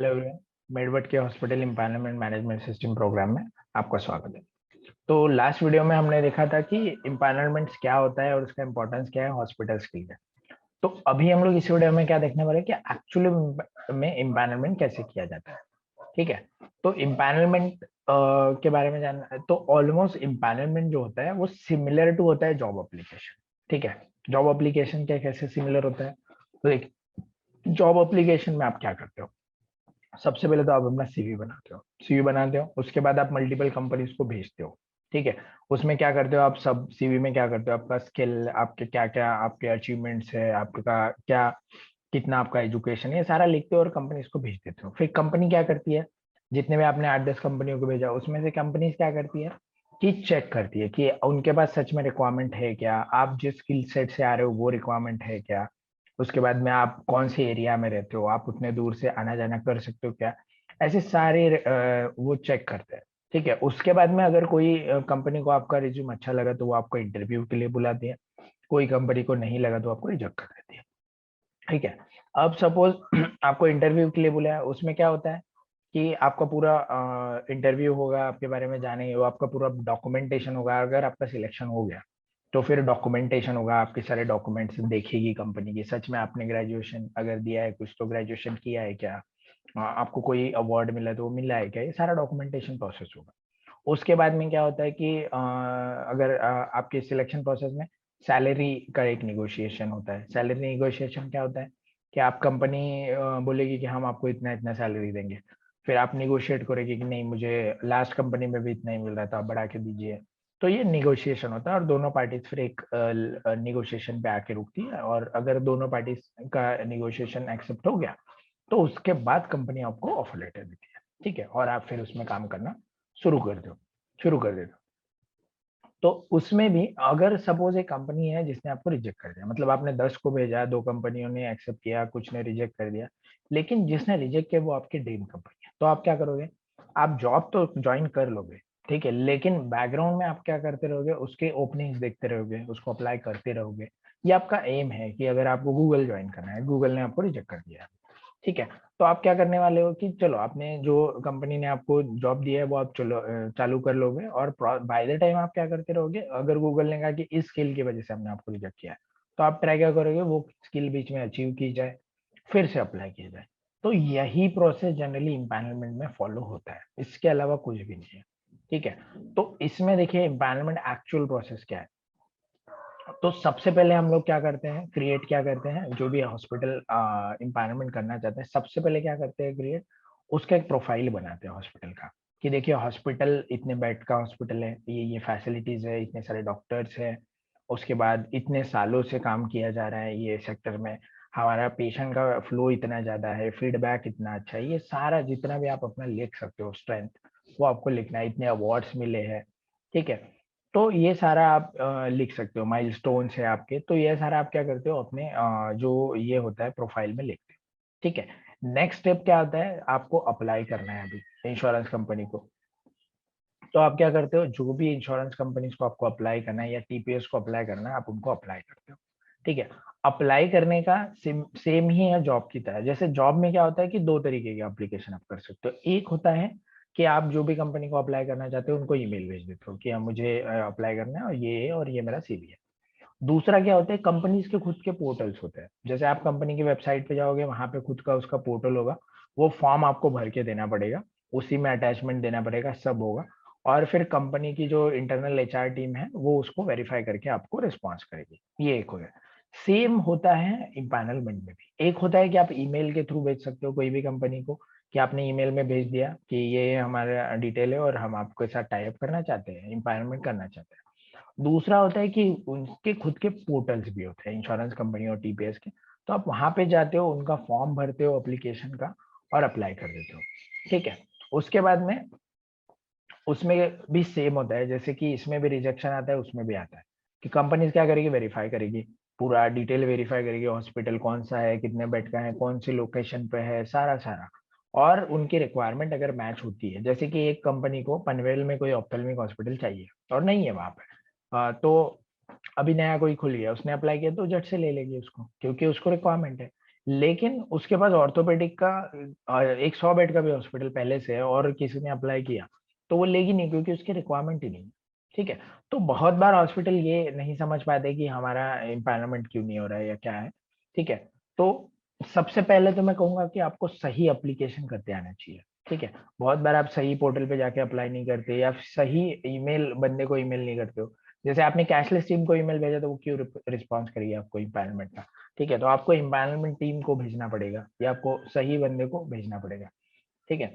Hello everyone, मेडवर्ट के hospital एम्पानलमेंट management system program में आपका स्वागत है। तो लास्ट वीडियो में हमने देखा था कि एम्पानलमेंट क्या होता है और उसका इंपॉर्टेंस क्या है हॉस्पिटल्स के लिए। तो अभी हम लोग इस वीडियो में क्या देखने वाले हैं कि एक्चुअली में एम्पानलमेंट कैसे किया जाता है। ठीक है, तो एम्पानलमेंट के बारे में जानना है तो ऑलमोस्ट एम्पानलमेंट जो होता है वो सिमिलर टू होता है जॉब एप्लीकेशन। ठीक है, जॉब एप्लीकेशन क्या कैसे सिमिलर होता है, तो देखिए जॉब एप्लीकेशन में आप क्या करते हो। सबसे पहले तो आप अपना सीवी बनाते हो, उसके बाद आप मल्टीपल कंपनीज को भेजते हो। ठीक है, उसमें क्या करते हो आप, सब सीवी में क्या करते हो, आपका स्किल, आपके क्या क्या आपके अचीवमेंट्स है, आपका क्या कितना आपका एजुकेशन है, ये सारा लिखते हो और कंपनीज को भेज देते हो। फिर कंपनी क्या करती है, जितने भी आपने 8-10 कंपनियों को भेजा उसमें से कंपनीज क्या करती है कि चेक करती है कि उनके पास सच में रिक्वायरमेंट है क्या, आप जिस स्किल सेट से आ रहे हो वो रिक्वायरमेंट है क्या। उसके बाद में आप कौन से एरिया में रहते हो, आप उतने दूर से आना जाना कर सकते हो क्या, ऐसे सारे वो चेक करते हैं। ठीक है, उसके बाद में अगर कोई कंपनी को आपका रिज्यूम अच्छा लगा तो वो आपको इंटरव्यू के लिए बुलाती है, कोई कंपनी को नहीं लगा तो आपको रिजेक्ट कर देती है। ठीक है, अब सपोज आपको इंटरव्यू के लिए बुलाया, उसमें क्या होता है कि आपका पूरा इंटरव्यू होगा, आपके बारे में जानेंगे, वो आपका पूरा डॉक्यूमेंटेशन होगा। अगर आपका सिलेक्शन हो गया तो फिर डॉक्यूमेंटेशन होगा, आपके सारे डॉक्यूमेंट्स देखेगी कंपनी की, सच में आपने ग्रेजुएशन अगर दिया है कुछ तो ग्रेजुएशन किया है क्या, आपको कोई अवार्ड मिला तो वो मिला है क्या, ये सारा डॉक्यूमेंटेशन प्रोसेस होगा। उसके बाद में क्या होता है कि अगर आपके सिलेक्शन प्रोसेस में सैलरी का एक निगोशिएशन होता है। सैलरी निगोशिएशन क्या होता है कि आप कंपनी बोलेगी कि हम आपको इतना इतना सैलरी देंगे, फिर आप निगोशिएट करोगे कि नहीं मुझे लास्ट कंपनी में भी इतना ही मिल रहा था, आप बढ़ा के दीजिए। तो ये निगोशिएशन होता है और दोनों पार्टीज फिर एक निगोशिएशन पे आके रुकती है, और अगर दोनों पार्टीज का निगोशिएशन एक्सेप्ट हो गया तो उसके बाद कंपनी आपको ऑफर लेटर देती है। ठीक है, और आप फिर उसमें काम करना शुरू कर देते हो। तो उसमें भी अगर सपोज एक कंपनी है जिसने आपको रिजेक्ट कर दिया, मतलब आपने 10 को भेजा, 2 कंपनियों ने एक्सेप्ट किया, कुछ ने रिजेक्ट कर दिया, लेकिन जिसने रिजेक्ट किया वो आपकी ड्रीम कंपनी है, तो आप क्या करोगे, आप जॉब तो ज्वाइन कर लोगे। ठीक है, लेकिन बैकग्राउंड में आप क्या करते रहोगे, उसके ओपनिंग्स देखते रहोगे, उसको अप्लाई करते रहोगे। ये आपका एम है कि अगर आपको गूगल ज्वाइन करना है, गूगल ने आपको रिजेक्ट कर दिया है। ठीक है, तो आप क्या करने वाले हो कि चलो आपने जो कंपनी ने आपको जॉब दिया है वो आप चलो चालू कर लोगे, और बाय द टाइम आप क्या करते रहोगे, अगर गूगल ने कहा कि इस स्किल की वजह से हमने आपको रिजेक्ट किया है, तो आप ट्राई क्या करोगे, वो स्किल बीच में अचीव की जाए, फिर से अप्लाई किया जाए। तो यही प्रोसेस जनरली इम्पैनलमेंट में फॉलो होता है, इसके अलावा कुछ भी नहीं है। ठीक है, तो इसमें देखिए इम्पैनलमेंट एक्चुअल प्रोसेस क्या है। तो सबसे पहले हम लोग क्या करते हैं, क्रिएट क्या करते हैं, जो भी हॉस्पिटल एम्पावरमेंट करना चाहते हैं सबसे पहले क्या करते हैं, क्रिएट उसका एक प्रोफाइल बनाते हैं हॉस्पिटल का, कि देखिए हॉस्पिटल इतने बेड का हॉस्पिटल है, ये फैसिलिटीज है, इतने सारे डॉक्टर्स है, उसके बाद इतने सालों से काम किया जा रहा है ये सेक्टर में, हमारा पेशेंट का फ्लो इतना ज्यादा है, फीडबैक इतना अच्छा है, ये सारा जितना भी आप अपना लिख सकते हो स्ट्रेंथ, वो आपको लिखना है, इतने अवार्ड्स मिले हैं। ठीक है, तो ये सारा आप लिख सकते हो, माइलस्टोन्स है आपके, तो ये सारा आप क्या करते हो अपने जो ये होता है प्रोफाइल में लिखते हो। ठीक है, नेक्स्ट स्टेप क्या होता है, आपको अप्लाई करना है अभी इंश्योरेंस कंपनी को। तो आप क्या करते हो, जो भी इंश्योरेंस कंपनीज को आपको अप्लाई करना है या टीपीएस को अप्लाई करना है, आप उनको अप्लाई करते हो। ठीक है, अप्लाई करने का सेम ही है जॉब की तरह। जैसे जॉब में क्या होता है कि दो तरीके की एप्लीकेशन आप कर सकते हो, एक होता है कि आप जो भी कंपनी को अप्लाई करना चाहते हो उनको ईमेल भेज देते हो कि हाँ मुझे अप्लाई करना है और ये मेरा सीवी है। दूसरा क्या होता है, कंपनीज के खुद के पोर्टल्स होते हैं, जैसे आप कंपनी की वेबसाइट पे जाओगे, वहां पे खुद का उसका पोर्टल होगा, वो फॉर्म आपको भर के देना पड़ेगा, उसी में अटैचमेंट देना पड़ेगा, सब होगा, और फिर कंपनी की जो इंटरनल एचआर टीम है वो उसको वेरीफाई करके आपको रिस्पॉन्स करेगी। ये एक हो गया। सेम होता है इम्पैनलमेंट में भी, एक होता है कि आप ईमेल के थ्रू भेज सकते हो कोई भी कंपनी को, कि आपने ईमेल में भेज दिया कि ये हमारा डिटेल है और हम आपके साथ टाई अप करना चाहते हैं, इम्पैनलमेंट करना चाहते हैं। दूसरा होता है कि उनके खुद के पोर्टल्स भी होते हैं इंश्योरेंस कंपनी और टीपीएस के, तो आप वहां पे जाते हो, उनका फॉर्म भरते हो एप्लीकेशन का और अप्लाई कर देते हो। ठीक है, उसके बाद में उसमें भी सेम होता है, जैसे कि इसमें भी रिजेक्शन आता है उसमें भी आता है, कि कंपनी क्या करेगी, वेरीफाई करेगी, पूरा डिटेल वेरीफाई करेगी, हॉस्पिटल कौन सा है, कितने बेड का है, कौन सी लोकेशन पे है, सारा सारा, और उनकी रिक्वायरमेंट अगर मैच होती है, जैसे कि एक कंपनी को पनवेल में कोई ऑप्थेल्मिक हॉस्पिटल चाहिए और नहीं है वहां पे, तो अभी नया कोई खुल गया, उसने अप्लाई किया तो झट से ले लेगी उसको, क्योंकि उसको रिक्वायरमेंट है। लेकिन उसके पास ऑर्थोपेडिक का एक 100 बेड का भी हॉस्पिटल पहले से है और किसी ने अप्लाई किया तो वो लेगी नहीं, क्योंकि उसकी रिक्वायरमेंट ही नहीं है। ठीक है, तो बहुत बार हॉस्पिटल ये नहीं समझ पाते कि हमारा एम्पावरमेंट क्यों नहीं हो रहा है या क्या है। ठीक है, तो सबसे पहले तो मैं कहूंगा कि आपको सही एप्लीकेशन करते आना चाहिए। ठीक है, बहुत बार आप सही पोर्टल पे जाके अप्लाई नहीं करते या सही ईमेल बंदे को ईमेल नहीं करते हो। जैसे आपने कैशलेस टीम को ईमेल भेजा तो वो क्यों रिस्पॉन्स करेगी आपको एम्पावरमेंट का। ठीक है, तो आपको एम्पावरमेंट टीम को भेजना पड़ेगा या आपको सही बंदे को भेजना पड़ेगा। ठीक है,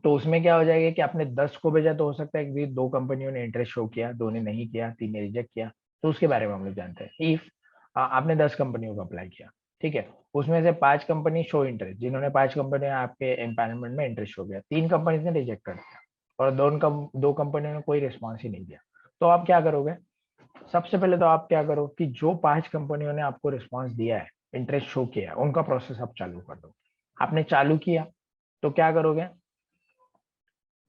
तो उसमें क्या हो जाएगा कि आपने 10 को भेजा तो हो सकता है कि 2 कंपनियों ने इंटरेस्ट शो किया, 2 ने नहीं किया, 3 ने रिजेक्ट किया। तो उसके बारे में हम लोग जानते हैं। इफ आपने 10 कंपनियों को अप्लाई किया, ठीक है, उसमें से 5 कंपनी शो इंटरेस्ट, जिन्होंने 5 कंपनी आपके एम्पावरमेंट में इंटरेस्ट हो गया, 3 कंपनी ने रिजेक्ट कर दिया और 2 कंपनियों ने कोई रिस्पॉन्स ही नहीं दिया। तो आप क्या करोगे? सबसे पहले तो आप क्या करो कि जो 5 कंपनियों ने आपको रिस्पॉन्स दिया है, इंटरेस्ट शो किया है, उनका प्रोसेस आप चालू कर दो। आपने चालू किया तो क्या करोगे?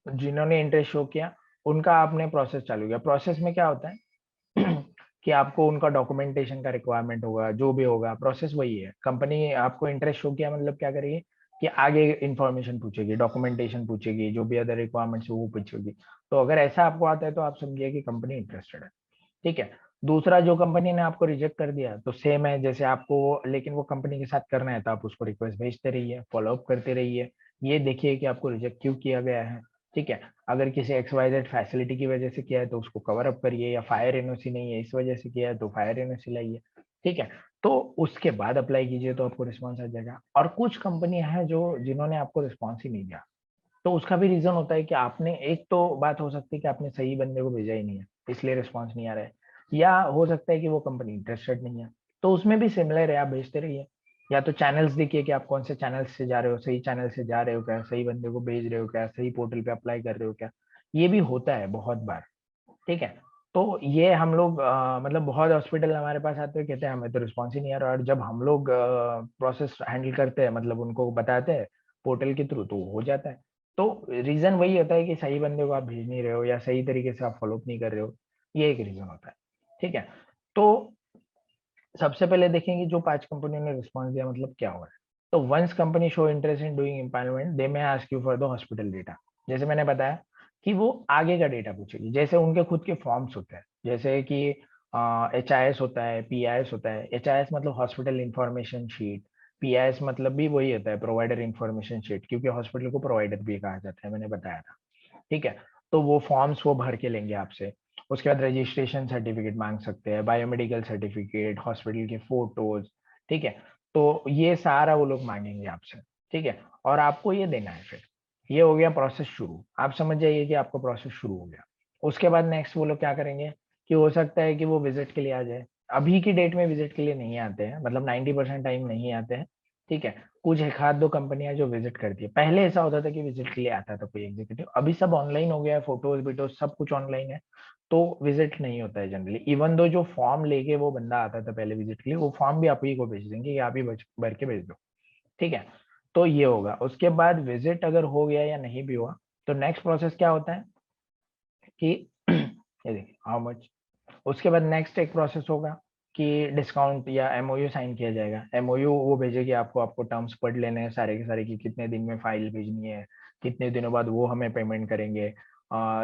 जिन्होंने इंटरेस्ट शो किया उनका आपने प्रोसेस चालू किया। प्रोसेस में क्या होता है कि आपको उनका डॉक्यूमेंटेशन का रिक्वायरमेंट होगा, जो भी होगा प्रोसेस वही है। कंपनी आपको इंटरेस्ट शो किया मतलब क्या करेगी कि आगे इंफॉर्मेशन पूछेगी, डॉक्यूमेंटेशन पूछेगी, जो भी अदर रिक्वायरमेंट्स है वो पूछेगी। तो अगर ऐसा आपको आता है तो आप समझिए कि कंपनी इंटरेस्टेड है। ठीक है, दूसरा, जो कंपनी ने आपको रिजेक्ट कर दिया तो सेम है जैसे आपको, लेकिन वो कंपनी के साथ करना है तो आप उसको रिक्वेस्ट भेजते रहिए, फॉलो अप करते रहिए, ये देखिए कि आपको रिजेक्ट क्यों किया गया है। ठीक है, अगर किसी XYZ फैसिलिटी की वजह से किया है तो उसको कवर अप करिए, या फायर एनओसी नहीं है इस वजह से किया है तो फायर एनओसी लाइए। ठीक है, तो उसके बाद अप्लाई कीजिए तो आपको रिस्पॉन्स आ जाएगा। और कुछ कंपनियां हैं जो जिन्होंने आपको रिस्पॉन्स ही नहीं दिया, तो उसका भी रीजन होता है कि आपने, एक तो बात हो सकती है कि आपने सही बंदे को भेजा ही नहीं है इसलिए रिस्पॉन्स नहीं आ रहा है, या हो सकता है कि वो कंपनी इंटरेस्टेड नहीं है। तो उसमें भी सिमिलर है, आप भेजते रहिए। या तो चैनल्स देखिए कि आप कौन से चैनल से जा रहे हो, सही चैनल से जा रहे हो क्या, सही बंदे को भेज रहे हो क्या, सही पोर्टल पे अप्लाई कर रहे हो क्या। ये भी होता है बहुत बार। ठीक है, तो ये हम लोग मतलब बहुत हॉस्पिटल हमारे पास आते हैं, कहते हैं हमें तो रिस्पॉन्स ही नहीं आ रहा, और जब हम लोग प्रोसेस हैंडल करते हैं, मतलब उनको बताते हैं पोर्टल के थ्रू, तो हो जाता है। तो रीजन वही होता है कि सही बंदे को आप भेज नहीं रहे हो या सही तरीके से आप फॉलो अप नहीं कर रहे हो। ये एक रीजन होता है। ठीक है, तो सबसे पहले देखेंगे जो 5 कंपनियों ने रिस्पॉन्स दिया मतलब क्या हुआ है। तो once company show interest in doing empowerment they may ask you for the hospital data. जैसे मैंने बताया कि वो आगे का डेटा पूछेगी, जैसे उनके खुद के फॉर्म्स होते हैं, जैसे कि HIS होता है, PIS होता है। HIS मतलब हॉस्पिटल इंफॉर्मेशन शीट, PIS मतलब भी वही होता है, प्रोवाइडर इंफॉर्मेशन शीट, क्योंकि हॉस्पिटल को प्रोवाइडर भी कहा जाता है, मैंने बताया था। ठीक है, तो वो फॉर्म्स वो भर के लेंगे आपसे। उसके बाद रजिस्ट्रेशन सर्टिफिकेट मांग सकते हैं, बायोमेडिकल सर्टिफिकेट, हॉस्पिटल के फोटोज। ठीक है, तो ये सारा वो लोग मांगेंगे आपसे। ठीक है, और आपको ये देना है। फिर ये हो गया प्रोसेस शुरू, आप समझ जाइए कि आपका प्रोसेस शुरू हो गया। उसके बाद नेक्स्ट वो लोग क्या करेंगे कि हो सकता है कि वो विजिट के लिए आ जाए। अभी की डेट में विजिट के लिए नहीं आते हैं, मतलब 90% टाइम नहीं आते हैं। ठीक है, कुछ एक आध 2 कंपनियां जो विजिट करती है। पहले ऐसा होता था कि विजिट के लिए आता था कोई एग्जीक्यूटिव, अभी सब ऑनलाइन हो गया है, फोटोज वीटोज सब कुछ ऑनलाइन है, तो विजिट नहीं होता है जनरली। इवन दो जो फॉर्म लेके वो बंदा आता था पहले विजिट के लिए, वो फॉर्म भी आप ही को भेज देंगे, आप ही भर के भेज दो। ठीक है, तो ये होगा। उसके बाद विजिट अगर हो गया या नहीं भी हुआ तो नेक्स्ट प्रोसेस क्या होता है कि ये देखिए हाउ मच। उसके बाद नेक्स्ट एक प्रोसेस होगा कि डिस्काउंट या MOU साइन किया जाएगा। MOU वो भेजेगी आपको, आपको टर्म्स पढ़ लेने हैं सारे के सारे कि कितने दिन में फाइल भेजनी है, कितने दिनों बाद वो हमें पेमेंट करेंगे।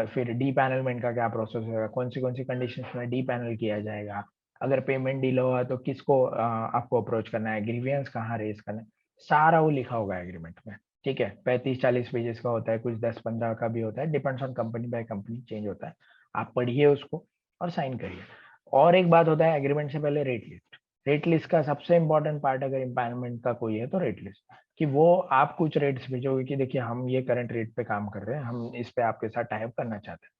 फिर डी पैनलमेंट का क्या प्रोसेस होगा, कौन सी कंडीशन में डी पैनल किया जाएगा, अगर पेमेंट डिले हुआ तो किसको आपको अप्रोच करना है, ग्रीवियंस कहाँ रेज करना है, सारा वो लिखा होगा एग्रीमेंट में। ठीक है, 35-40 पेजेस का होता है, कुछ 10-15 का भी होता है, depends on company by company change होता है। आप पढ़िए उसको और साइन करिए। और एक बात होता है एग्रीमेंट से पहले, रेट लिस्ट। रेट लिस्ट का सबसे इंपॉर्टेंट पार्ट अगर एम्पावरमेंट का कोई है तो रेट लिस्ट, कि वो आप कुछ रेट्स भेजोगे कि देखिए हम ये करंट रेट पे काम कर रहे हैं, हम इस पे आपके साथ टाइप करना चाहते हैं।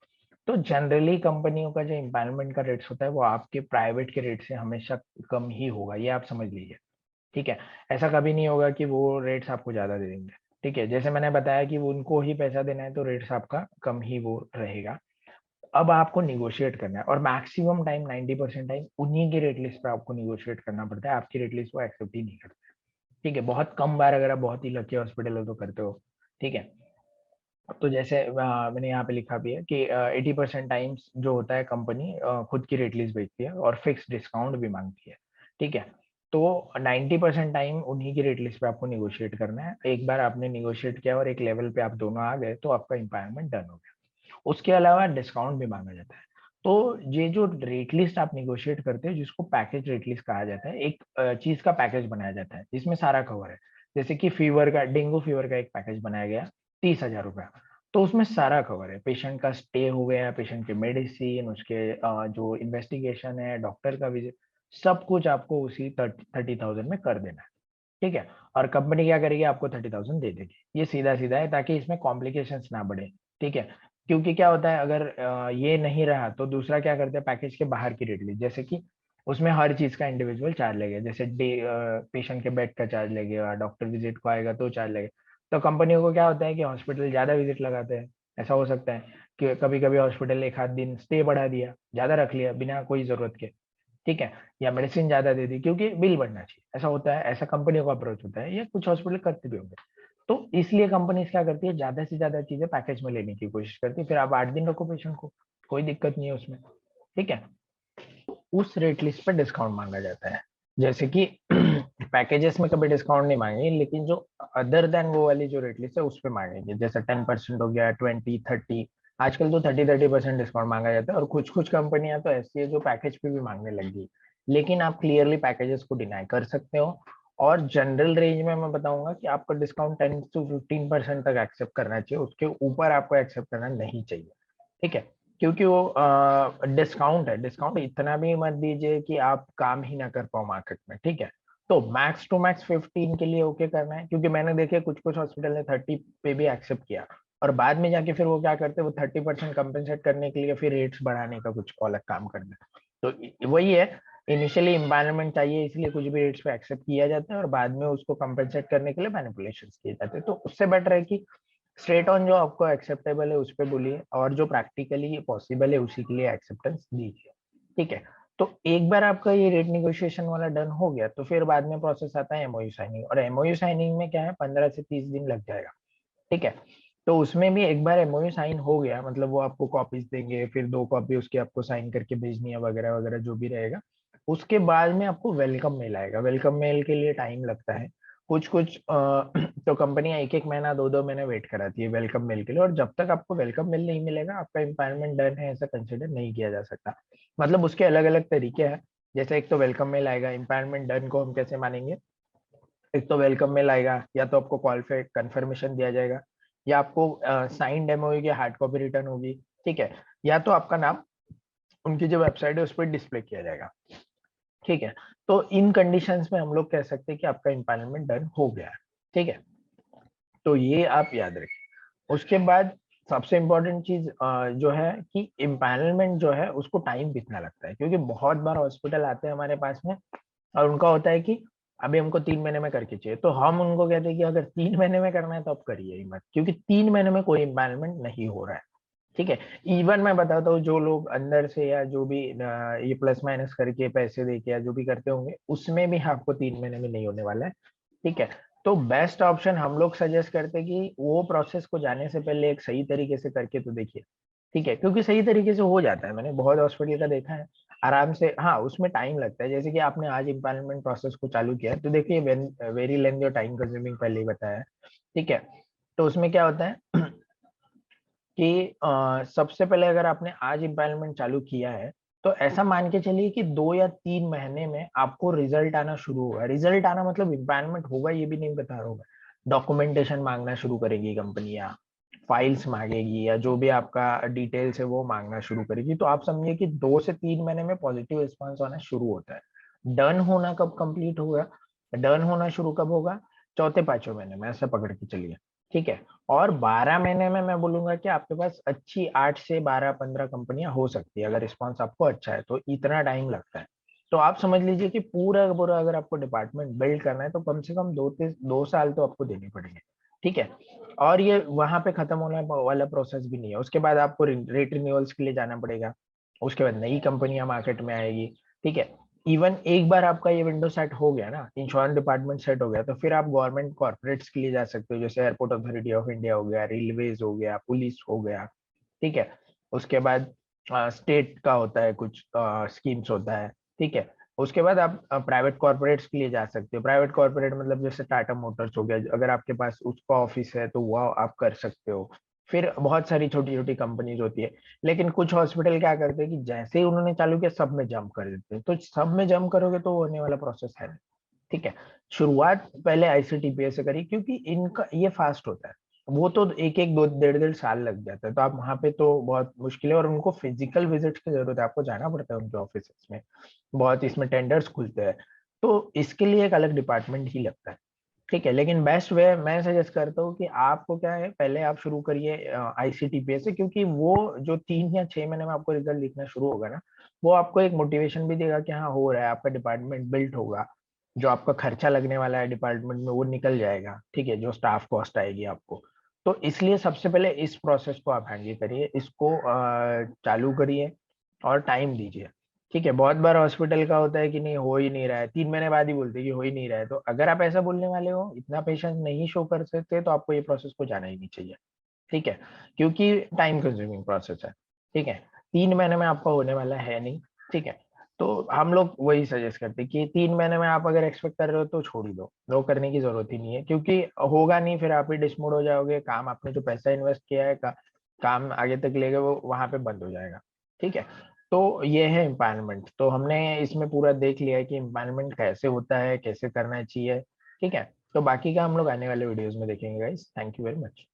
तो जनरली कंपनियों का जो एम्पावरमेंट का रेट्स होता है वो आपके प्राइवेट के रेट से हमेशा कम ही होगा, ये आप समझ लीजिए। ठीक है, ऐसा कभी नहीं होगा कि वो रेट्स आपको ज्यादा दे देंगे। ठीक है, जैसे मैंने बताया कि वो उनको ही पैसा देना है तो रेट्स आपका कम ही वो रहेगा। अब आपको निगोशिएट करना है, और मैक्सिमम टाइम 90% टाइम उन्हीं की रेट लिस्ट पे आपको निगोशिएट करना पड़ता है, आपकी रेट लिस्ट वो एक्सेप्ट ही नहीं करते। ठीक है, बहुत कम बार, अगर आप बहुत ही लकी हॉस्पिटल हो तो करते हो। ठीक है, तो जैसे मैंने यहाँ पे लिखा भी है कि 80% टाइम्स जो होता है कंपनी खुद की रेट लिस्ट भेजती है और फिक्स डिस्काउंट भी मांगती है। ठीक है, तो 90% टाइम उन्हीं की रेट लिस्ट पे आपको निगोशिएट करना है। एक बार आपने निगोशिएट किया और एक लेवल पे आप दोनों आ गए तो आपका एम्पावरमेंट डन हो गया। उसके अलावा डिस्काउंट भी मांगा जाता है। तो ये जो रेट लिस्ट आप निगोशिएट करते हैं जिसको पैकेज रेट लिस्ट कहा जाता है, एक चीज का पैकेज बनाया जाता है जिसमें सारा कवर है। जैसे कि फीवर का, डेंगू फीवर का एक पैकेज बनाया गया 30,000 रुपया। तो उसमें सारा कवर है, पेशेंट का स्टे हो गया, पेशेंट के मेडिसिन, उसके जो इन्वेस्टिगेशन है, डॉक्टर का विजिट, सब कुछ आपको उसी 30,000 में कर देना है। ठीक है। और कंपनी क्या करेगी, आपको 30,000 दे देगी। ये सीधा सीधा है ताकि इसमें कॉम्प्लिकेशंस ना बढ़े। ठीक है। क्योंकि क्या होता है, अगर ये नहीं रहा तो दूसरा क्या करते हैं, पैकेज के बाहर की रेट ली, जैसे कि उसमें हर चीज का इंडिविजुअल चार्ज लगेगा। जैसे डे पेशेंट के बेड का चार्ज लगेगा, डॉक्टर विजिट को आएगा तो चार्ज लगेगा। तो कंपनियों को क्या होता है कि हॉस्पिटल ज्यादा विजिट लगाते हैं। ऐसा हो सकता है कि कभी कभी हॉस्पिटल एक आध दिन स्टे बढ़ा दिया, ज्यादा रख लिया बिना कोई जरूरत के। ठीक है। या मेडिसिन ज्यादा दे दी क्योंकि बिल बढ़ना चाहिए, ऐसा होता है, ऐसा कंपनियों का अप्रोच होता है, या कुछ हॉस्पिटल करते भी होंगे। तो इसलिए कंपनी क्या करती है, ज्यादा से ज्यादा चीजें पैकेज में लेने की कोशिश करती है। फिर आप 8 दिन रखो पेशेंट को, कोई दिक्कत नहीं है उसमें। ठीक है। उस रेट लिस्ट पर डिस्काउंट मांगा जाता है। जैसे कि पैकेजेस में कभी डिस्काउंट नहीं मांगेंगे, लेकिन जो अदर देन वो वाली जो रेट लिस्ट है उस पर मांगेंगे। जैसे 10% हो गया, 20, 30, आजकल तो 30% डिस्काउंट मांगा जाता है। और कुछ कुछ कंपनियां तो ऐसी है जो पैकेज पे भी मांगने लगी। लेकिन आप क्लियरली पैकेजेस को डिनाई कर सकते हो। और जनरल रेंज में मैं बताऊंगा कि आपका डिस्काउंट 10 to 15% तक एक्सेप्ट करना चाहिए, उसके ऊपर आपको एक्सेप्ट करना नहीं चाहिए। ठीक है। क्योंकि वो डिस्काउंट है, डिस्काउंट इतना भी मत दीजिए कि आप काम ही ना कर पाओ मार्केट में। ठीक है। तो मैक्स टू मैक्स 15 के लिए ओके करना है, क्योंकि मैंने देखे कुछ कुछ हॉस्पिटल ने 30 पे भी एक्सेप्ट किया। और बाद में जाके फिर वो क्या करते हैं, वो 30% कंपेंसेट करने के लिए फिर रेट्स बढ़ाने का कुछ अलग काम करते हैं। तो वही है, इनिशियली एनवायरनमेंट चाहिए इसलिए कुछ भी रेट्स पे एक्सेप्ट किया जाता है, और बाद में उसको कंपेंसेट करने के लिए मैनिपुलेशन किए जाते हैं। तो उससे बेटर है कि स्ट्रेट ऑन जो आपको एक्सेप्टेबल है उस पर बोलिए, और जो प्रैक्टिकली पॉसिबल है उसी के लिए एक्सेप्टेंस दीजिए। ठीक है। तो एक बार आपका ये रेट निगोशिएशन वाला डन हो गया तो फिर बाद में प्रोसेस आता है एमओयू साइनिंग। और एमओयू साइनिंग में क्या है, 15 से 30 दिन लग जाएगा। ठीक है। तो उसमें भी एक बार एमओयू साइन हो गया, मतलब वो आपको कॉपीज देंगे, फिर 2 कॉपी उसकी आपको साइन करके भेजनी है, वगैरह वगैरह जो भी रहेगा। उसके बाद में आपको वेलकम मेल आएगा। वेलकम मेल के लिए टाइम लगता है। कुछ कुछ तो कंपनियां 1 1 महीना 2 2 महीने वेट कराती है वेलकम मेल के लिए। और जब तक आपको वेलकम मेल नहीं मिलेगा आपका एम्पावरमेंट डन है ऐसा कंसिडर नहीं किया जा सकता। मतलब उसके अलग अलग तरीके हैं। जैसे एक तो वेलकम मेल आएगा, एम्पावरमेंट डन को हम कैसे मानेंगे। एक तो वेलकम मेल आएगा, या तो आपको कॉल पे कंफर्मेशन दिया जाएगा, या आपको साइन डेमो की हार्ड कॉपी रिटर्न होगी। ठीक है। या तो आपका नाम उनकी जो वेबसाइट है उस पर डिस्प्ले किया जाएगा। ठीक है। तो इन कंडीशंस में हम लोग कह सकते हैं कि आपका एम्पावरमेंट डन हो गया है। ठीक है। तो ये आप याद रखिए। उसके बाद सबसे इम्पोर्टेंट चीज जो है कि एम्पानलमेंट जो है उसको टाइम कितना लगता है, क्योंकि बहुत बार हॉस्पिटल आते हैं हमारे पास में और उनका होता है कि अभी हमको 3 महीने में करके चाहिए। तो हम उनको कहते हैं कि अगर 3 महीने में करना है तो आप करिए ही मत, क्योंकि 3 महीने में कोई एम्पानलमेंट नहीं हो रहा है। ठीक है। इवन मैं बताता हूँ, जो लोग अंदर से या जो भी ये प्लस माइनस करके पैसे देके या जो भी करते होंगे उसमें भी आपको 3 महीने में नहीं होने वाला है। ठीक है। तो बेस्ट ऑप्शन हम लोग सजेस्ट करते हैं कि वो प्रोसेस को जाने से पहले एक सही तरीके से करके तो देखिए। ठीक है। क्योंकि सही तरीके से हो जाता है, मैंने बहुत हॉस्पिटल का देखा है आराम से। हाँ, उसमें टाइम लगता है। जैसे कि आपने आज इम्पानलमेंट प्रोसेस को चालू किया है, तो देखिए वेरी लेंथी और टाइम कंज्यूमिंग पहले ही बताया है। ठीक है। तो उसमें क्या होता है कि सबसे पहले अगर आपने आज इम्पानलमेंट चालू किया है तो ऐसा मान के चलिए कि 2 या 3 महीने में आपको रिजल्ट आना शुरू होगा। रिजल्ट आना मतलब इम्पानलमेंट होगा ये भी नहीं बता रहा हूँ मैं। डॉक्यूमेंटेशन मांगना शुरू करेगी कंपनियां, फाइल्स मांगेगी, या जो भी आपका डिटेल्स है वो मांगना शुरू करेगी। तो आप समझिए कि 2 से 3 महीने में पॉजिटिव रिस्पॉन्स आना शुरू होता है। डन होना कब कंप्लीट होगा, डन होना शुरू कब होगा, चौथे पांचवें महीने में, ऐसा पकड़ के चलिए। ठीक है। और 12 महीने में मैं बोलूंगा कि आपके पास अच्छी 8 से 12 15 कंपनियां हो सकती है, अगर रिस्पॉन्स आपको अच्छा है तो इतना टाइम लगता है। तो आप समझ लीजिए कि पूरा का पूरा अगर आपको डिपार्टमेंट बिल्ड करना है तो कम से कम 2 साल तो आपको देने पड़ेंगे। ठीक है। और ये वहां पे खत्म होने वाला प्रोसेस भी नहीं है। उसके बाद आपको रेट रिन्यूअल्स के लिए जाना पड़ेगा। उसके बाद नई कंपनियां मार्केट में आएगी। ठीक है। इवन एक बार आपका ये विंडो सेट हो गया ना, इंश्योरेंस डिपार्टमेंट सेट हो गया, तो फिर आप गवर्नमेंट कॉर्पोरेट्स के लिए जा सकते हो, जैसे एयरपोर्ट अथॉरिटी ऑफ इंडिया हो गया, रेलवेज हो गया, पुलिस हो गया। ठीक है। उसके बाद स्टेट का होता है, कुछ स्कीम्स होता है। ठीक है। उसके बाद आप प्राइवेट कॉर्पोरेट्स के लिए जा सकते हो। प्राइवेट कॉर्पोरेट मतलब जैसे टाटा मोटर्स हो गया, अगर आपके पास उसका ऑफिस है तो वो आप कर सकते हो। फिर बहुत सारी छोटी छोटी कंपनीज होती है। लेकिन कुछ हॉस्पिटल क्या करते हैं कि जैसे ही उन्होंने चालू किया सब में जंप कर देते हैं, तो सब में जंप करोगे तो वो होने वाला प्रोसेस है नहीं। ठीक है, शुरुआत पहले आईसीटीपीएस से करिए, क्योंकि इनका ये फास्ट होता है। वो तो एक एक दो डेढ़ डेढ़ साल लग जाता है, तो आप वहां पे तो बहुत मुश्किल है, और उनको फिजिकल विजिट की जरूरत है, आपको जाना पड़ता है उनके ऑफिस में। बहुत इसमें टेंडर्स खुलते हैं, तो इसके लिए एक अलग डिपार्टमेंट ही लगता है। ठीक है, लेकिन बेस्ट वे मैं सजेस्ट करता हूँ कि आपको क्या है, पहले आप शुरू करिए आईसीटीपीएस से, क्योंकि वो जो 3 या 6 महीने में आपको रिजल्ट दिखना शुरू होगा ना, वो आपको एक मोटिवेशन भी देगा कि हाँ हो रहा है, आपका डिपार्टमेंट बिल्ट होगा। जो आपका खर्चा लगने वाला है डिपार्टमेंट में वो निकल जाएगा। ठीक है, जो स्टाफ कॉस्ट आएगी आपको। तो इसलिए सबसे पहले इस प्रोसेस को आप हैंडल करिए, इसको चालू करिए और टाइम दीजिए। ठीक है, बहुत बार हॉस्पिटल का होता है कि नहीं हो ही नहीं रहा है, 3 महीने बाद ही बोलते हैं कि हो ही नहीं रहा है। तो अगर आप ऐसा बोलने वाले हो, इतना पेशेंस नहीं शो कर सकते, तो आपको ये प्रोसेस को जाना ही नहीं चाहिए। ठीक है, क्योंकि टाइम कंज्यूमिंग प्रोसेस है। ठीक है, 3 महीने में आपका होने वाला है नहीं। ठीक है, तो हम लोग वही सजेस्ट करते हैं कि 3 महीने में आप अगर एक्सपेक्ट कर रहे हो तो छोड़ ही दो, वो करने की जरूरत ही नहीं है, क्योंकि होगा नहीं, फिर आप ही डिसमोड हो जाओगे, काम आपने जो पैसा इन्वेस्ट किया है काम आगे तक ले गए, वो वहां पे बंद हो जाएगा। ठीक है, तो ये है एम्पावरमेंट। तो हमने इसमें पूरा देख लिया है कि एम्पावरमेंट कैसे होता है, कैसे करना चाहिए। ठीक है, तो बाकी का हम लोग आने वाले वीडियोस में देखेंगे guys. Thank you very much.